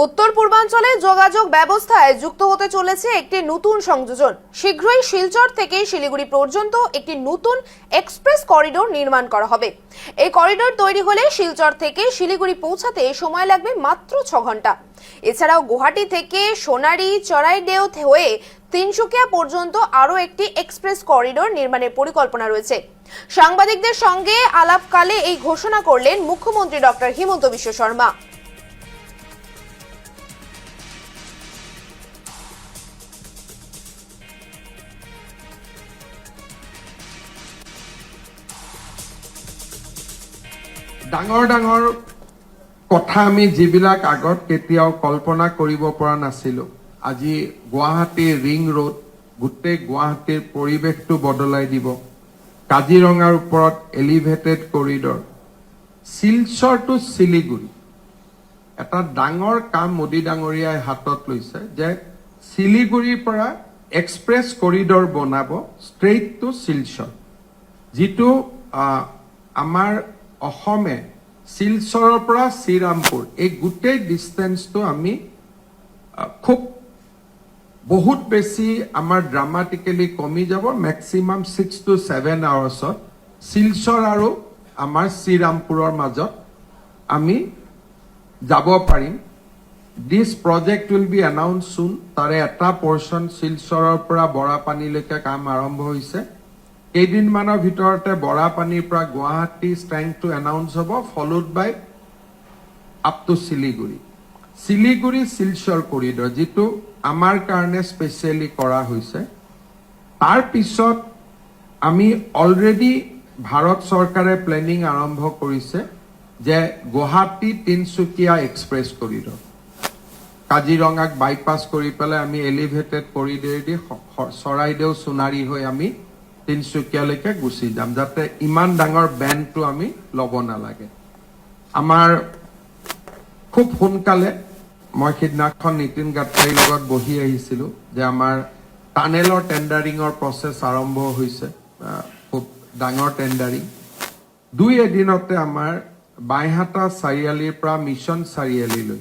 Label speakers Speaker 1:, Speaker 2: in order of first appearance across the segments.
Speaker 1: উত্তর পূর্বাঞ্চলে যোগাযোগ ব্যবস্থায় যুক্ত হতে চলেছে একটি নতুন সংযোজন। শীঘ্রই শিলচর থেকে শিলিগুড়ি পর্যন্ত একটি নতুন এক্সপ্রেস করিডোর নির্মাণ করা হবে। এই করিডোর তৈরি হলে শিলচর থেকে শিলিগুড়ি পৌঁছাতে সময় লাগবে মাত্র 6 ঘন্টা। এছাড়াও গুয়াহাটি থেকে সোনারি চড়াইদেও হয়ে তিনসুকিয়া পর্যন্ত আরও একটি এক্সপ্রেস করিডোর নির্মাণের পরিকল্পনা রয়েছে। সাংবাদিকদের সঙ্গে আলাপকালে এই ঘোষণা করলেন মুখ্যমন্ত্রী ডক্টর হিমন্ত বিশ্ব শর্মা।
Speaker 2: ডাঙৰ ডাঙৰ কথা আমি যিবিলাক আগত কেতিয়াও কল্পনা কৰিব পৰা নাছিলো, আজি গুৱাহাটীৰ ৰিং ৰোড গোটেই গুৱাহাটীৰ পৰিৱেশটো বদলাই দিব। কাজিৰঙাৰ ওপৰত elevated corridor, Silchar to Siliguri এটা ডাঙৰ কাম মোদী ডাঙৰীয়াই হাতত লৈছে যে শিলিগুৰিৰ পৰা এক্সপ্ৰেছ কৰিডৰ বনাব ষ্ট্ৰেইট টু শিলচৰ, যিটো আমাৰ অসমে শিলচৰৰ পৰা শ্ৰীৰামপুৰ এই গোটেই ডিষ্টেন্সটো আমি খুব বহুত বেছি আমাৰ ড্ৰামাটিকেলি কমি যাব। মেক্সিমাম 6 to 7 আৱাৰ্ছত শিলচৰ আৰু আমাৰ শ্ৰীৰামপুৰৰ মাজত আমি যাব পাৰিম। দিছ প্ৰজেক্ট উইল বি এনাউন্স চুন। তাৰে এটা পৰ্চন শিলচৰৰ পৰা বৰাপানীলৈকে কাম আৰম্ভ হৈছে। কেইদিনমানৰ ভিতৰতে বৰাপানীৰ পৰা গুৱাহাটী ষ্ট্ৰেংথটো এনাউন্স হ'ব, followed by up to Siliguri. Siliguri Silchar corridor যিটো আমাৰ কাৰণে স্পেচিয়েলি কৰা হৈছে। তাৰ পিছত আমি অলৰেডি ভাৰত চৰকাৰে প্লেনিং আৰম্ভ কৰিছে যে গুৱাহাটী তিনসুকীয়া এক্সপ্ৰেছ কৰিডৰ, কাজিৰঙাক বাইপাছ কৰি পেলাই আমি এলিভেটেড কৰিডৰেদি চৰাইদেউ সোণাৰী হৈ আমি তিনসুকীয়ালৈকে গুচি যাম, যাতে ইমান ডাঙৰ বেণ্ডটো আমি ল'ব নালাগে। আমাৰ খুব সোনকালে মই সিদিনাখন নীতিন গাডকাৰীৰ লগত বহি আহিছিলো যে আমাৰ টানেলৰ টেণ্ডাৰিঙৰ প্ৰচেছ আৰম্ভ হৈছে, খুব ডাঙৰ টেণ্ডাৰিং। 2 এদিনতে আমাৰ বাইহাটা চাৰিআলিৰ পৰা মিছন চাৰিআলিলৈ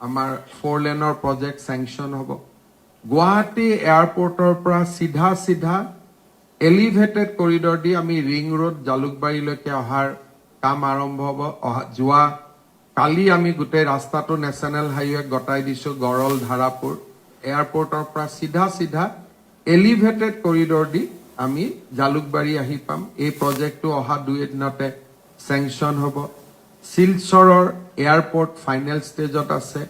Speaker 2: আমাৰ 4 লেনৰ প্ৰজেক্ট চেংচন হ'ব। গুৱাহাটী এয়াৰপৰ্টৰ পৰা চিধা এলিভেটেড কৰিডৰ দি আমি ৰিং ৰোড জালুকবাৰীলৈকে অহাৰ কাম আৰম্ভ হ'ব। যোৱা কালি আমি গোটেই ৰাস্তাটো নেশ্যনেল হাইৱে গতাই দিছো। গড়ল ধাৰাপুৰ এয়াৰপৰ্টৰ পৰা চিধা এলিভেটেড কৰিডৰ দি আমি জালুকবাৰী আহি পাম। এই প্ৰজেক্টটো অহা 2 এদিনতে চেংচন হ'ব। শিলচৰৰ এয়াৰপৰ্ট ফাইনেল ষ্টেজত আছে।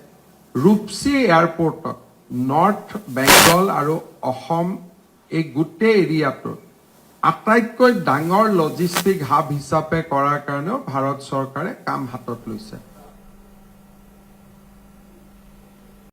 Speaker 2: ৰূপসী এয়াৰপৰ্টত নৰ্থ বেংগল আৰু অসম এই গোটেই এৰিয়াটো আটাইতকৈ ডাঙৰ লজিষ্টিক হাব হিচাপে কৰাৰ কাৰণেও ভাৰত চৰকাৰে কাম হাতত লৈছে।